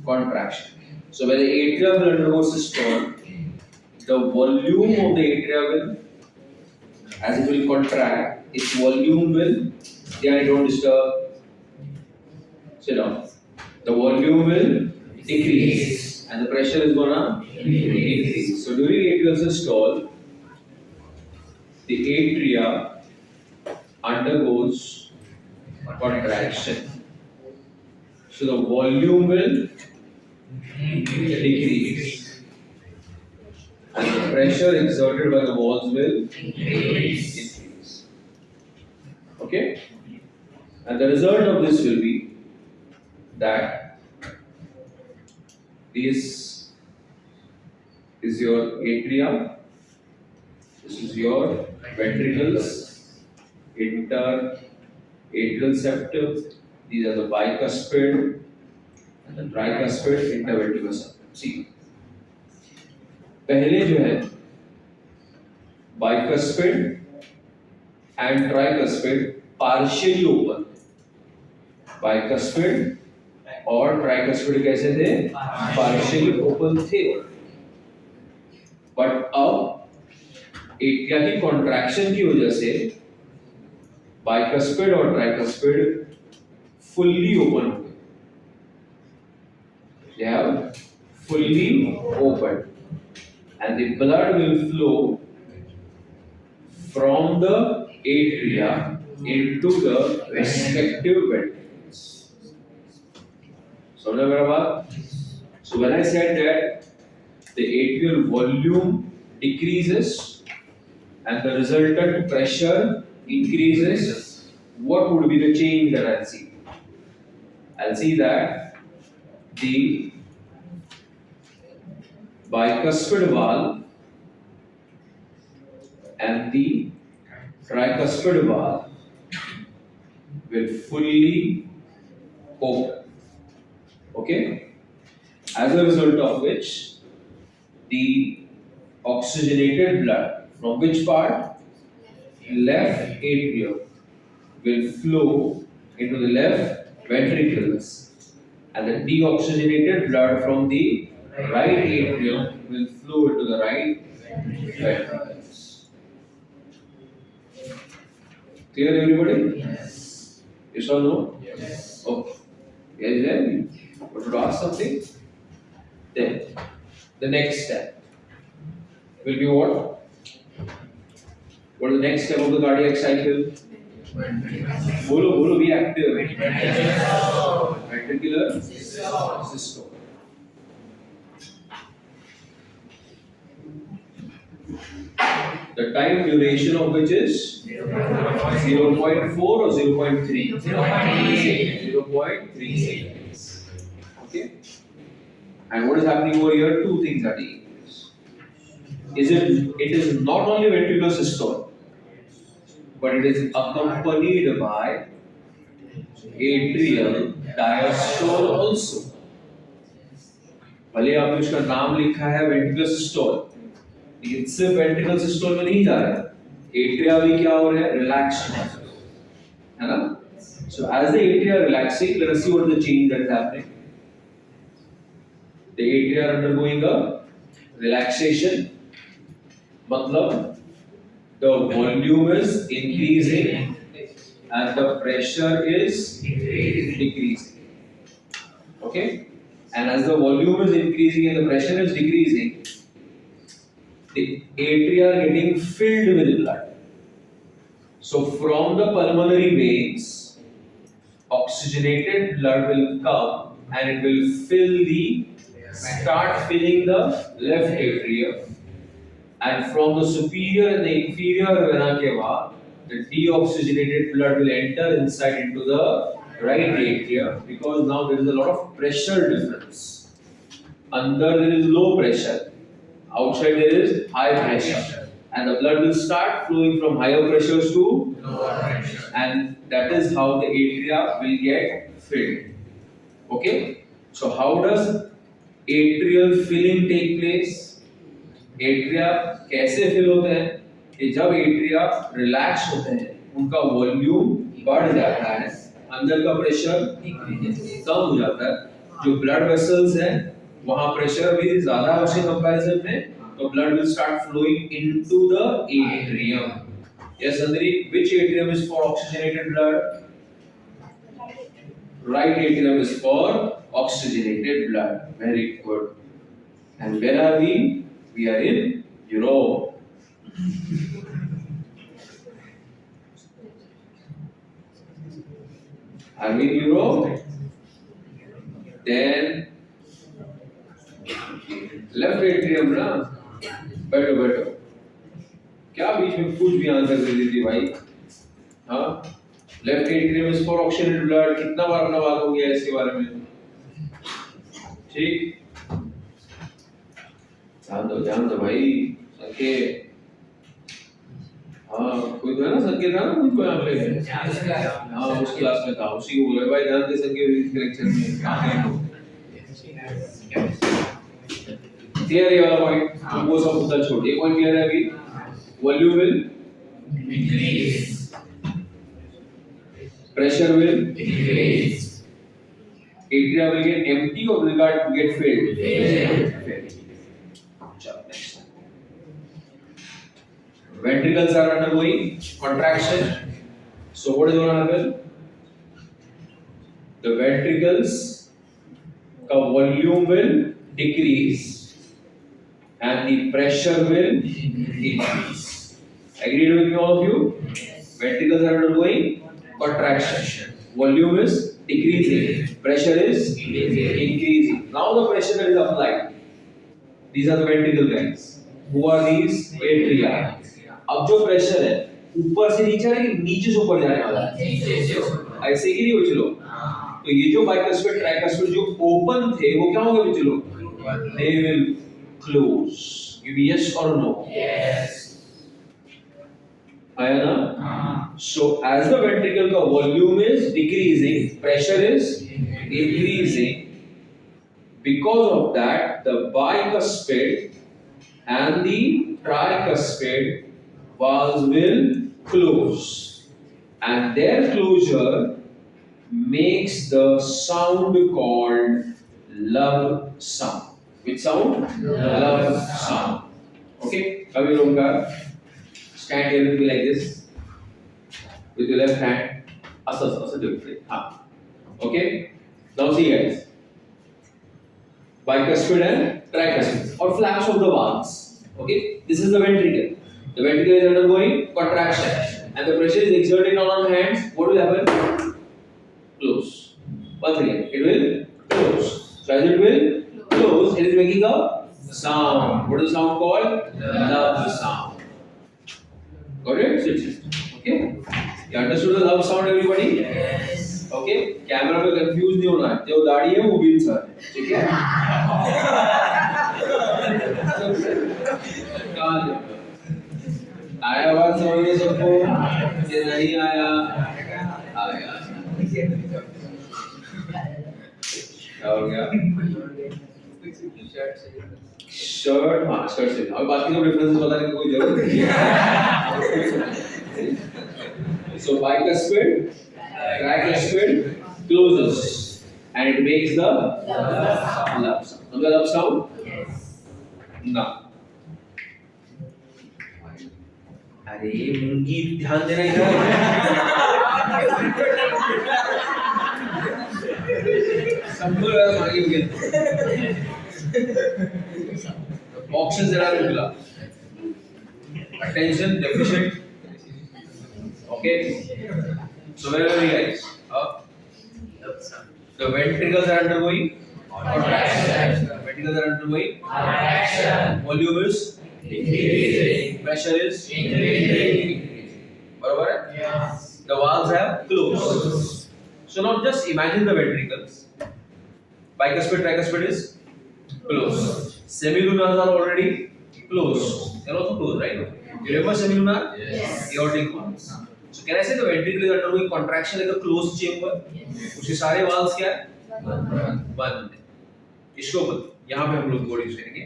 contraction. So when the atria will undergo systole, the volume of the atria will, as it will contract, its volume will, yeah, don't disturb, sit down. The volume will decrease and the pressure is gonna increase. So during atrial systole, the atria undergoes contraction. So the volume will decrease and the pressure exerted by the walls will increase. Okay? And the result of this will be that this is your atria, this is your ventricles, interatrial septum, these are the bicuspid and the tricuspid interventricular septum. See, पहले जो है bicuspid and tricuspid partially open, bicuspid और tricuspid कैसे थे? Partially open थे, but अब atria की contraction की वजह से bicuspid और tricuspid fully open हो गए. They have fully opened. And the blood will flow from the atria into the respective ventricles. So when I said that the atrial volume decreases and the resultant pressure increases, what would be the change that I'll see? I'll see that the bicuspid valve and the tricuspid valve will fully open. Okay? As a result of which, the oxygenated blood from which part? Left atrium will flow into the left ventricles, and the deoxygenated blood from the right atrium will flow into the right ventricles. Clear, everybody? Yes. Yes or no? Yes. Okay. Yes, then want to ask something? Then the next step will be what? What is the next step of the cardiac cycle? Bolo, be active. Ventricular systole. The time duration of which is 0.4 or 0.3? 0.3 seconds. Okay. And what is happening over here? Two things are taking place. It is not only ventricular systole, but it is accompanied by atrial diastole also. भले आपने उसका नाम लिखा है ventricular systole, लेकिन सिर्फ ventricular systole में नहीं जा रहा है, atria भी क्या हो रहा है? Relax हो रहा है ना? So as the atria are relaxing, let us see what is the change that is happening. The atria are undergoing a relaxation. मतलब the volume is increasing and the pressure is decreasing. Okay? And as the volume is increasing and the pressure is decreasing, the atria are getting filled with blood. So from the pulmonary veins, oxygenated blood will come and it will start filling the left atrium, and from the superior and the inferior vena cava, the deoxygenated blood will enter inside into the right atrium, because now there is a lot of pressure difference. Under there is low pressure, outside there is high pressure, and the blood will start flowing from higher pressures to Lower pressure. and that is how the atria will get filled. Okay? So how does atrial filling take place? Atria कैसे fill होते हैं? कि जब atria relax होते हैं, उनका volume बढ़ जाता है, अंदर का प्रेशर कम हो जाता है, जो ब्लड वेसल्स हैं वहाँ प्रेशर भी ज़्यादा है उसके कंपैरिजन में, तो blood will start flowing into the atrium. Yes, Andri, which atrium is for oxygenated blood? Right atrium is for oxygenated blood. Very good. And where are we? We are in Europe. Are we in Europe? Then left atrium ना, बैठो क्या बीच में कुछ भी answer दे देती भाई? हाँ, left atrium is for oxygenated blood. कितना बार अपना बात हो गया इसके बारे में? ठीक, ध्यान दो भाई. संकेत, हाँ कोई तो है ना, संकेत था ना कोई यहाँ पे? हाँ उस क्लास में था, उसी को बोला भाई ध्यान दे संकेत लेक्चर में. क्लियर है वाला पॉइंट? वो सब उतना छोड़, एक पॉइंट क्लियर है अभी. Volume will Increase. pressure will Decrease. atria will get empty or will get filled? Filled. Chalo, next. Ventricles are undergoing contraction. So what is going to happen? The ventricles का volume will decrease and the pressure will increase. Agreed with me, all of you? Ventricles are undergoing contraction. Volume is decreasing. Pressure is increasing. Now the pressure that is applied. These are the ventricle guys. Who are these? Atria. अब जो pressure है ऊपर से नीचे है कि नीचे से ऊपर जाने वाला है? ऐसे ही नहीं हो चलो. तो ये जो bicuspid tricuspid जो open थे वो क्या होंगे बच्चों? They will close. Give me yes or no. Yes. है ना? So as the ventricle का volume is decreasing, pressure is increasing. Because of that, the bicuspid and the tricuspid valves will close, and their closure makes the sound called love sound. Which sound? Love sound. Okay, Kavi Romkar, stand here with me like this, with your left hand. Asa do it. Okay, now see guys. Bicuspid and tricuspid, or flaps of the valves. Okay, this is the ventricle. The ventricle is undergoing contraction, and the pressure is exerted on our hands. What will happen? Close. Once again, it will close. So as it will close, it is making a sound. What is the sound called? Love sound. Got it? Sit. Okay. You understood the love sound, everybody? Yes. Okay. Camera में confuse नहीं होना है. जो दाढ़ी है वो wheels है. ठीक है? कहाँ जाओ? आया बात समझ में सबको? ये नहीं आया? आया. क्या हो गया? शर्ट, हाँ शर्ट से. अब बाकी तो डिफरेंसेस बताने की कोई जरूरत नहीं है. So bicuspid, tricuspid closes, and it makes the love sound. Know the love sound? Now. अरे मुंगी ध्यान देना इधर. संभल मागे उगे. Options there are regular. Attention deficient. Okay. So where are we guys? The ventricles are undergoing contraction. Ventricles are undergoing contraction. Volume is decreasing. Pressure is increasing. Barabar? Yes. The valves have closed. So now just imagine the ventricles. Bicuspid, tricuspid is closed. Semilunars are already closed. They are also closed, right? You remember semilunar? Yes. Aortic valves. So can I say the ventricle is undergoing contraction like a closed chamber? उसके सारे valves क्या है? बंद. इसको बंद. यहाँ पे हम लोग वर्ड यूज करेंगे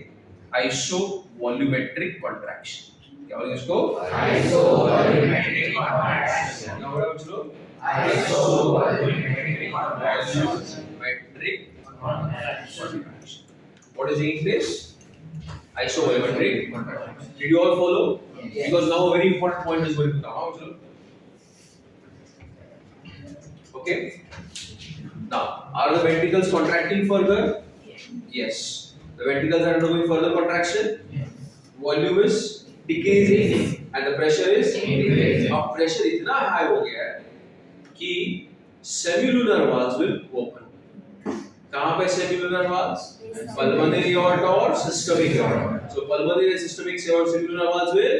isovolumetric contraction. क्या बोलेंगे इसको? Isovolumetric contraction. क्या बोला बच्चों? Isovolumetric contraction. Volumetric contraction. What is taking place? Isovolumetric contraction. Did you all follow? Yes. Because now a very important point is going to come out. Okay. Now, are the ventricles contracting further? Yes. The ventricles are undergoing further contraction. Yes. Volume is decreasing and the pressure is Increasing. अब pressure इतना high हो गया है कि semilunar valves will open. कहाँ पे semilunar valves? Pulmonary aorta or systemic aorta. So pulmonary and systemic semilunar valves will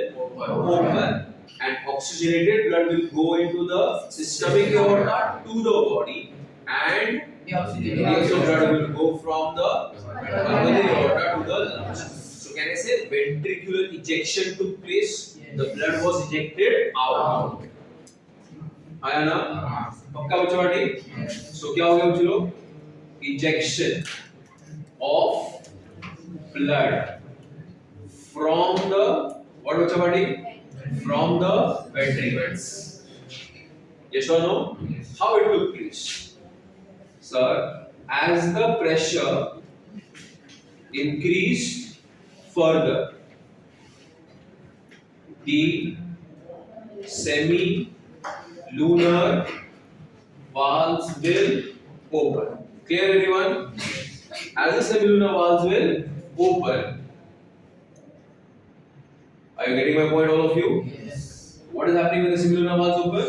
open. And oxygenated blood will go into the systemic aorta to the body, and the oxygenated blood will go from the pulmonary aorta to the lungs. So can I say ventricular ejection took place? The blood was ejected out. आया ना? पक्का बच्चों बाटी? So क्या हो गया बच्चों लोग? Ejection of blood from the what बच्चों बाटी? From the ventricles. Yes or no? Yes. How it took place? Sir, as the pressure increased further, the semilunar valves will open. Clear everyone? As the semilunar valves will open. Are you getting my point, all of you? Yes. What is happening when the semilunar valves open?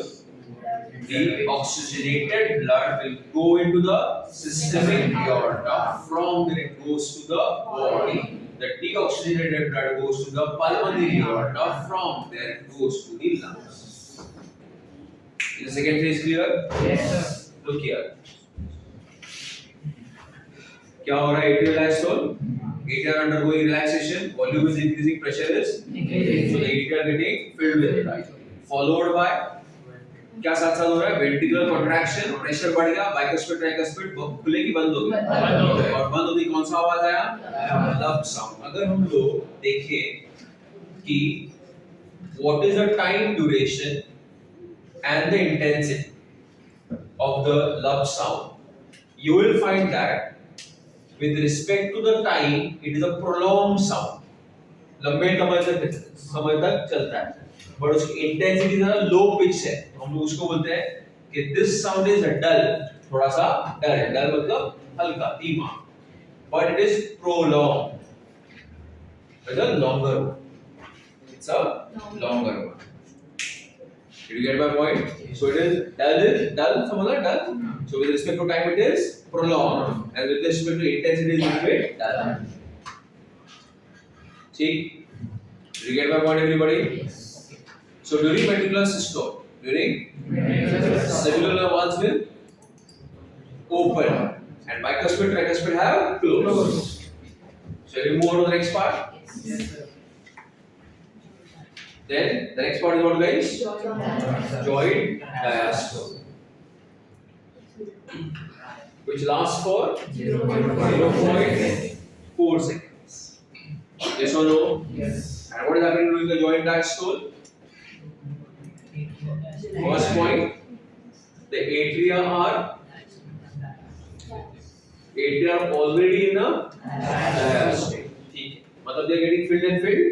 The oxygenated blood will go into the systemic aorta. From there it goes to the body. The deoxygenated blood goes to the pulmonary aorta. From there it goes to the lungs. Is the second phase clear? Yes. Look here. क्या हो रहा है? Atrial diastole. Atria undergoing relaxation. Volume is increasing. Pressure is increasing. So the atria are getting filled with blood. followed by क्या साथ साथ हो रहा है, वेंट्रिकुलर कॉन्ट्रैक्शन, प्रेशर बढ़ गया, बाइकस्पिड ट्राइकस्पिड खुलेगी बंद होगी, और बंद होती कौन सा आवाज आया, लब साउंड। अगर हम लोग देखें कि what is the time duration and the intensity of the lub sound, you will find that with respect to the time it is a prolonged sound, लंबे समय तक चलता है, बट उसकी इंटेंसिटी जरा लो पिच है, हम लोग उसको बोलते हैं कि दिस साउंड इज डल, थोड़ा सा डल है, डल मतलब हल्का धीमा, but it is prolong, it's a longer, it's a longer one. Did you get my point? So it is dull, समझना dull. So with respect to time it is prolonged, and with respect to intensity it is bit dull. ठीक? Did you get my point, everybody? Yes. So during ventricular systole, during cellular valves will open, and bicuspid, tricuspid have closed. Shall we move on to the next part? Yes, sir. Then the next part is what, guys? Joint diastole, which lasts for 0.4 seconds. Yes or no? Yes. And what is happening during the joint diastole? First point, the atria are already in a diastole. ठीक है, मतलब they are getting filled and filled.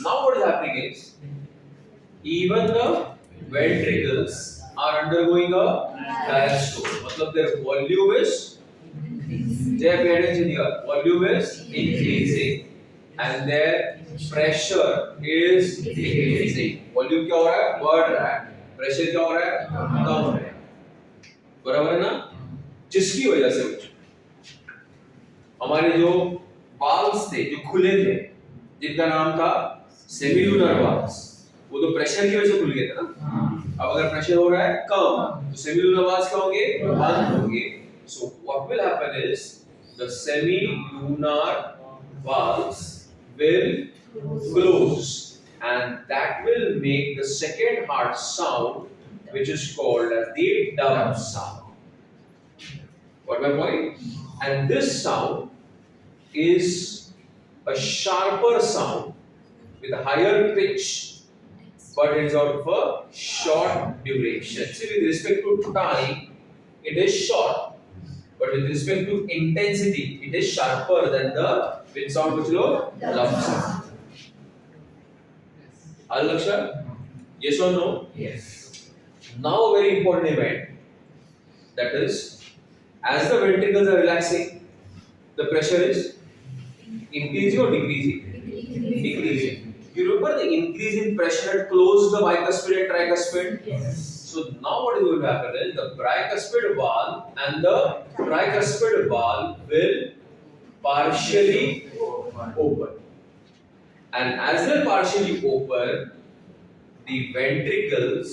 Now what is happening is, even the ventricles are undergoing a diastole, मतलब their volume is, they pay attention here, volume is increasing and their pressure is decreasing. Volume क्या हो रहा है, बढ़ रहा है, pressure क्या हो रहा है, कम हो रहा है, बराबर है ना? जिसकी वजह से हमारे जो valves थे, जो खुले थे, जिनका नाम था सेमिलुनर वाल्व्स, वो तो प्रेशर की वजह से खुल गए थे ना। अब अगर प्रेशर हो रहा है कम, तो सेमिलुनर वाल्व्स क्या होंगे, बंद होंगे। So what will happen is the semilunar valves will close, and that will make the second heart sound, which is called as the dub sound. What my point? And this sound is a sharper sound with a higher pitch, but it is of a short duration. See, with respect to time, it is short, but with respect to intensity, it is sharper than the which sound, which is lub sound. All Laksha? Yes or no? Yes. Now a very important event, that is, as the ventricles are relaxing, the pressure is increasing or decreasing? Decreasing. You remember the increase in pressure had closed the bicuspid and tricuspid? Yes. So now what is going to happen is the bicuspid valve and the tricuspid valve will partially open. And as they are partially open, the ventricles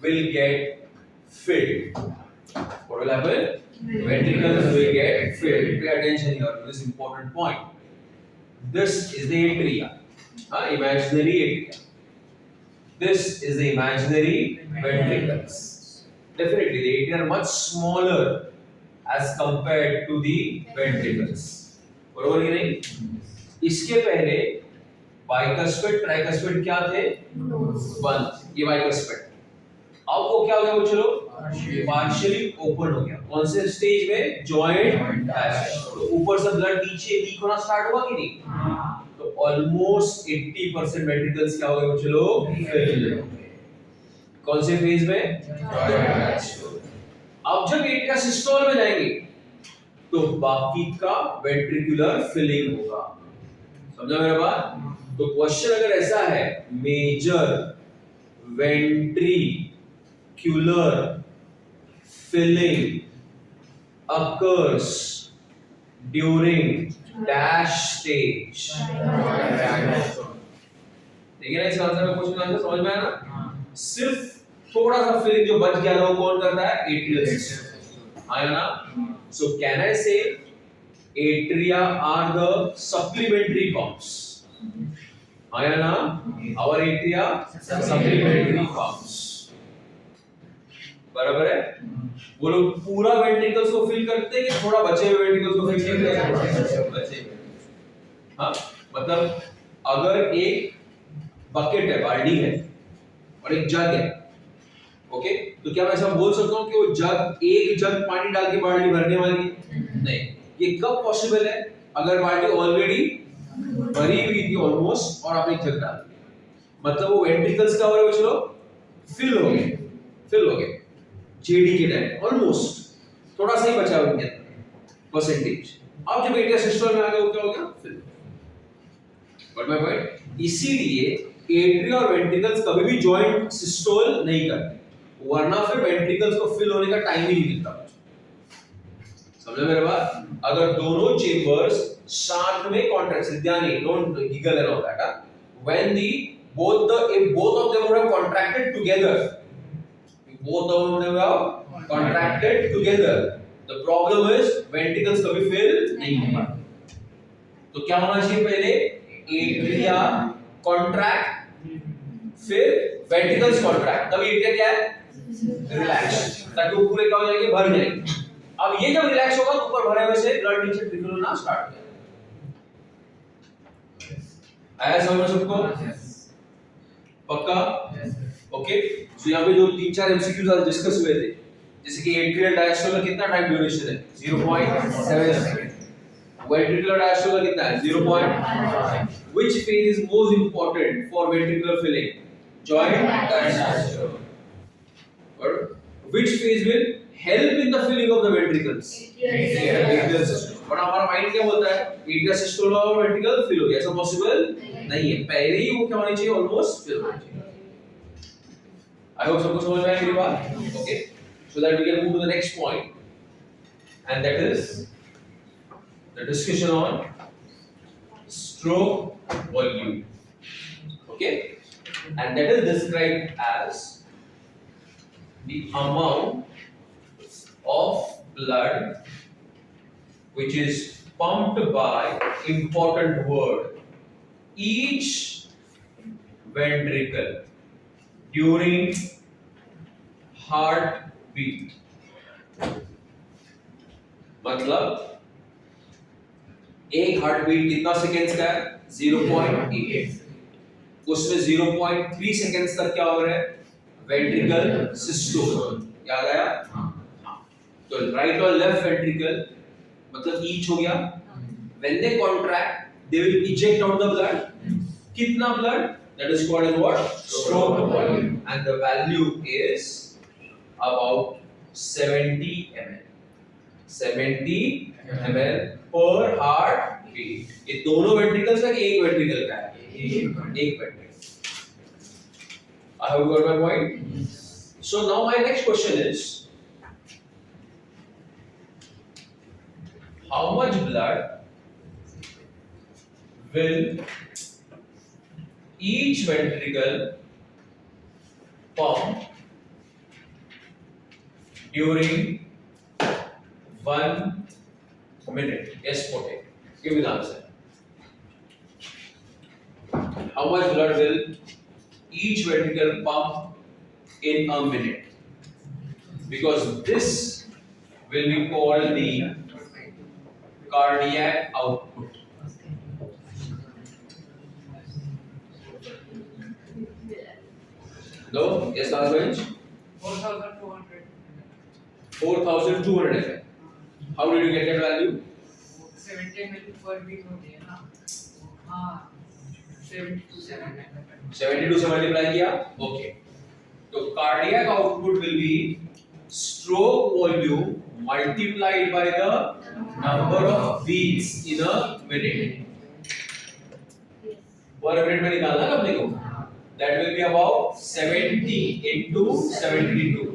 will get filled. What will happen? Ventricles will get filled. Pay attention here to this important point. This is the atria, imaginary atria. This is the imaginary ventricles. Definitely, the atria are much smaller as compared to the ventricles. बरोबर कि नहीं? इसके पहले bicuspid tricuspid क्या थे, बंद, ये bicuspid. अब वो क्या हो गया बच्चों, पार्शियली ओपन हो गया। कौन से स्टेज में, जॉइंट डायस्टोल। तो ऊपर से ब्लड नीचे लीक होना स्टार्ट हुआ कि नहीं? तो ऑलमोस्ट 80% वेंट्रिकल्स क्या हो गए बच्चों लोग, फिल। कौन से फेज में, जॉइंट डायस्टोल। अब जब एट्रिया सिस्टोल में जाएंगे तो बाकी का वेंट्रिकुलर फिलिंग होगा। समझा मेरा बात? तो क्वेश्चन अगर ऐसा है, major ventricular filling occurs during dash stage, ठीक है ना? इस आंसर में क्वेश्चन आंसर समझ में आया ना? सिर्फ थोड़ा सा फिलिंग जो बच गया था वो कौन करता है, एट्रियल सिस्टम, आया ना? So can I say atria are the supplementary pumps? आया ना, our atria supplementary pumps, बराबर है। वो लोग पूरा वेंट्रिकल्स को फिल करते हैं कि थोड़ा बचे हुए वेंट्रिकल्स को फिल करते हैं? बचे हुए। हाँ, मतलब अगर एक बकेट है, बाल्टी है और एक जग है, ओके, तो क्या मैं ऐसा बोल सकता हूँ कि वो जग, एक जग पानी डाल के बाल्टी भरने वाली है? नहीं। ये कब पॉसिबल है? अगर बाल्टी ऑलरेडी भरी हुई थी ऑलमोस्ट और आपने एक जग डाल दिया, मतलब वो वेंट्रिकल्स क्या हो रहे चलो फिल हो गए, फिल हो गए जेडी के टाइम ऑलमोस्ट, थोड़ा सा ही बचा उनके अंदर परसेंटेज। अब जब एट्रिया सिस्टोल में आ गया, वो क्या हो गया? फिल। बट माय पॉइंट, इसीलिए एट्रिया और वेंट्रिकल्स कभी भी जॉइंट सिस्टोल नहीं करते, वरना फिर वेंट्रिकल्स को फिल होने का टाइम ही नहीं मिलता। समझे मेरे बात? अगर दोनों चेंबर्स साथ में कॉन्ट्रैक्ट, ध्यान, don't giggle and all that, when the if both of them would have contracted together, both of them have contracted together, the problem is ventricles कभी fill नहीं हो पाते। तो क्या होना चाहिए? पहले एट्रिया कॉन्ट्रैक्ट, फिर वेंट्रिकल्स कॉन्ट्रैक्ट, तब एट्रिया क्या है? रिलैक्स, ताकि वो पूरे क्या हो जाएंगे? भर जाएंगे। अब ये जब रिलैक्स होगा तो ऊपर भरे हुए से ब्लड नीचे ट्रिकल होना स्टार्ट हो जाएगा। आया समझ में सबको? पक्का? ओके, सो यहाँ पे जो 3-4 एमसीक्यूज आज डिस्कस हुए थे, जैसे कि एट्रियल डायस्टोल का कितना टाइम ड्यूरेशन है? 0.7 सेकंड। वेंट्रिकुलर डायस्टोल का कितना है? 0.5। Which phase is most important for ventricular filling? Joint diastole. और which phase will help in the filling of the ventricles? Atrial systole। और हमारा माइंड क्या बोलता है? एट्रिया सिस्टोल और वेंट्रिकल फिल हो गया, ऐसा पॉसिबल नहीं है, पहले ही वो क्या होनी चाहिए? ऑलमोस्ट फिल होनी चाहिए। आई होप सबको समझ में आई मेरी बात? Okay, so that we can move to the next point, and that is the discussion on stroke volume, okay, and that is described as the amount of blood which is pumped by, important word, each ventricle during heartbeat। मतलब एक heartbeat कितना seconds का है? 0.8। उसमें 0.3 seconds तक क्या हो रहा है? Ventricle systole. याद आया? तो राइट और लेफ्ट वेंट्रिकल मतलब ईच हो गया। When they contract, they will eject out the blood. कितना blood? That is called as what? Stroke volume, and the value is about 70 ml. 70 ml per heartbeat। ये दोनों वेंट्रिकल्स का एक ventricle का है? एक ventricle. I hope you got my point. So now my next question is, how much blood will each ventricle pump during 1 minute? Yes, Pote, give me the answer. How much blood will each ventricle pump in a minute? Because this will be called the cardiac output. No? Yes, Raj? 4,200. 4,200 ml. How did you get that value? 70 ml per week होती है ना? हाँ, 70 to 70. 72 से multiply किया? Okay. तो cardiac output will be stroke volume multiplied by the number of beats in a minute। per minute में निकालना है अपने को। That will be about 70 into 72।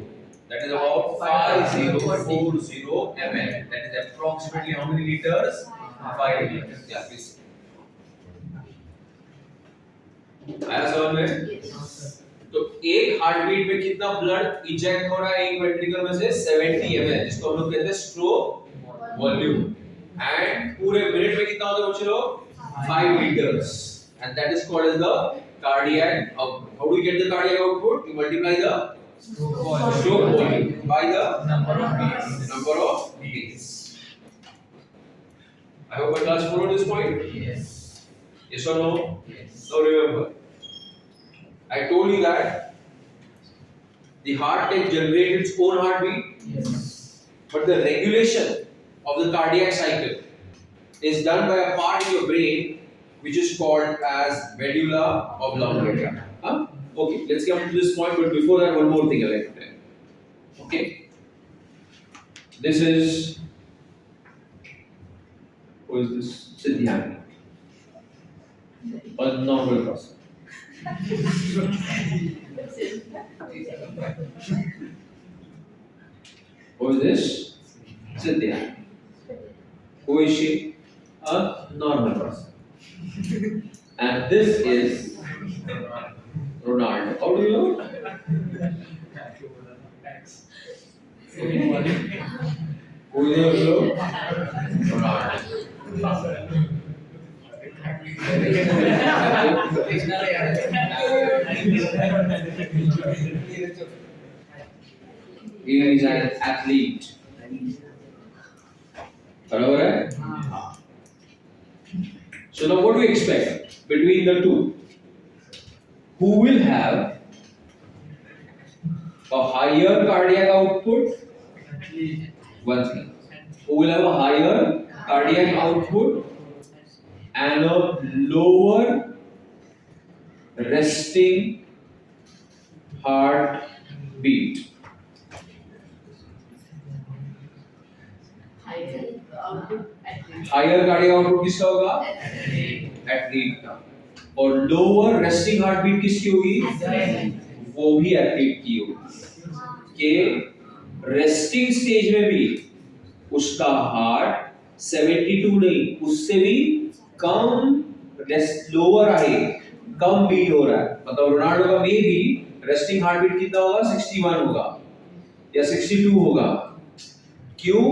That is about 5040 ml। That is approximately how many liters? 5 liters। Yeah, please। आया समझ में? तो एक हार्टबीट में कितना ब्लड इजेक्ट हो रहा है एक वेंट्रिकल में से? 70 ml, जिसको हम लोग कहते हैं स्ट्रोक वॉल्यूम। एंड पूरे मिनट में कितना होता है बच्चों? 5 litres. and that is called as the cardiac output. How do you get the cardiac output? You multiply the stroke volume by the number of beats. I hope my class followed this point. Yes. Yes or no? Yes. Now remember, I told you that the heart can generate its own heartbeat, Yes. but the regulation of the cardiac cycle is done by a part in your brain which is called as medulla oblongata. Huh? Okay, let's come to this point, but before that, one more thing I like to tell you. Okay, this is, who is this? Siddhyani, a normal person. Who is this? Siddhyani. Who is she? A normal person. And this is Ronaldo. How do you know? Who is it? Ronaldo. He is an athlete. बराबर है? So now what do you expect between the two? Who will have a higher cardiac output? One thing. Who will have a higher cardiac output and a lower resting heart beat? Higher cardiac output किसका होगा? Athlete का. और lower resting heart beat किसकी होगी? वो भी athlete की होगी. के रेस्टिंग स्टेज में भी उसका हार्ट 72 नहीं, उससे भी कम लोअर आहे, कम बीट हो रहा है. मतलब रोनाल्डो का मे भी रेस्टिंग हार्ट बीट कितना होगा? 61 होगा या 62 होगा. क्यों?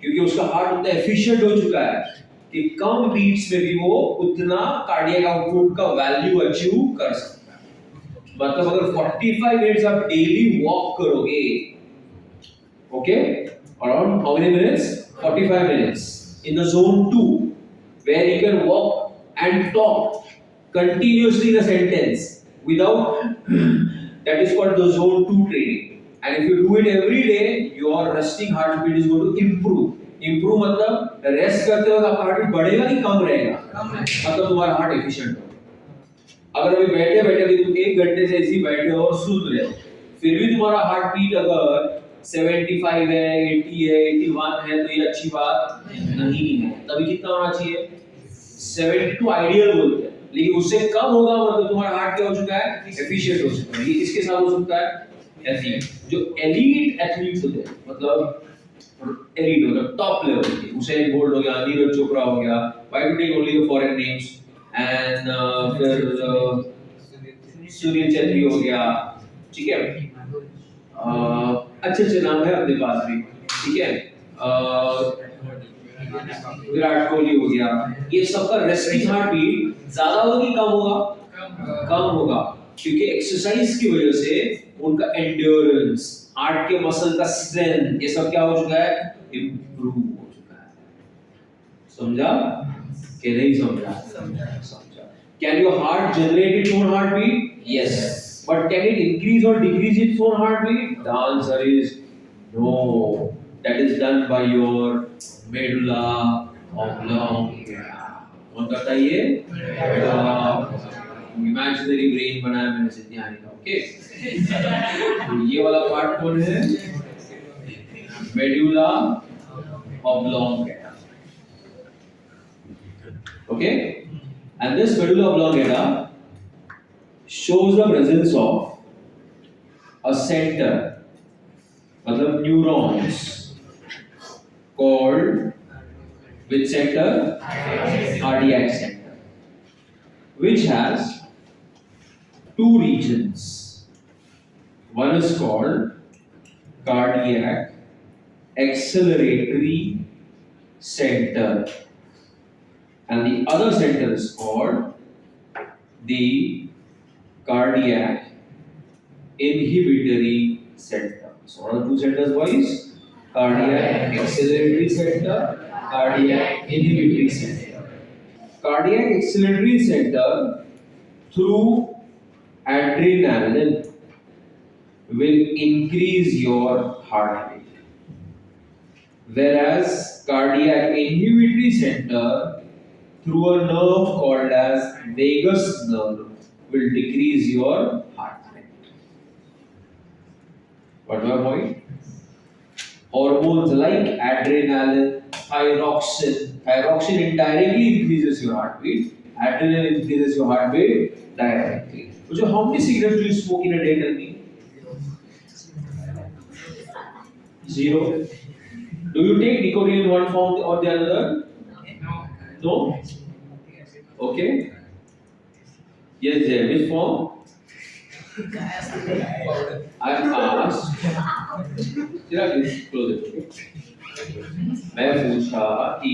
क्योंकि उसका हार्ट उतना एफिशिएंट हो चुका है कि कम बीट्स में भी वो उतना कार्डियक आउटपुट का वैल्यू अचीव कर सकता है. मतलब अगर 45 मिनट्स आप डेली वॉक करोगे, okay, around how many minutes? 45 minutes in the zone 2 where you can walk and talk continuously in a sentence without that is called the zone 2 training. And if you do it every day, your resting heartbeat is going to improve. Improve मतलब rest करते वक्त आपका heart beat बढ़ेगा कि कम रहेगा? मतलब तुम्हारा heart efficient होगा. अगर अभी बैठे बैठे भी तुम 1 घंटे से ऐसे बैठे हो और सुन रहे हो, फिर भी तुम्हारा हार्ट बीट अगर 75 है, 80 है, 81 है, तो ये अच्छी बात नहीं है. तभी कितना होना चाहिए? 72 आइडियल बोलते हैं, लेकिन उससे कम होगा मतलब तुम्हारा हार्ट क्या हो चुका है? एफिशिएंट हो चुका है. ये किसके साथ हो सकता है? एथलीट. जो एलीट एथलीट्स होते हैं, मतलब एलीट होता है, टॉप लेवल के, उसेन बोल्ट हो गया, नीरज चोपड़ा हो गया, why to take only the foreign names, and फिर सुनील चेत्री हो गया, ठीक है, अच्छे अच्छे नाम है अपने पास भी, ठीक है, विराट कोहली हो गया. ये सबका रेस्टिंग हार्ट बीट ज्यादा होगा कि कम होगा? कम होगा, क्योंकि एक्सरसाइज की वजह से उनका एंड्योरेंस, हार्ट के मसल का स्ट्रेंथ, ये सब क्या हो चुका है? इंप्रूव हो चुका है. समझा कि नहीं समझा? समझा. Can your heart generate its own heartbeat? Yes. But can it increase or decrease its own heartbeat? The answer is no. That is done by your medulla oblongata. कौन करता है ये? इमेजिनरी ब्रेन बनाया मैंने सिद्धियानी का. ओके, ये वाला part कौन है? Medulla oblongata. Okay, and this medulla oblongata shows the presence of a center, मतलब neurons, called which center? Cardiac center, which has two regions. One is called cardiac acceleratory center and the other center is called the cardiac inhibitory center. So what are the two centers, boys? Cardiac acceleratory center, cardiac inhibitory center. Cardiac acceleratory center through adrenaline will increase your heart rate, whereas cardiac inhibitory center through a nerve called as vagus nerve will decrease your heart rate. What my point? Hormones like adrenaline, thyroxine indirectly increases your heartbeat, adrenaline increases your heartbeat directly. So how many cigarettes do you smoke in a day? Tell me. 0. Do you take nicotine in one form or the other? No. No? Okay. Yes, Jay. Which form? I've asked. Chirag, close it. मैं पूछा कि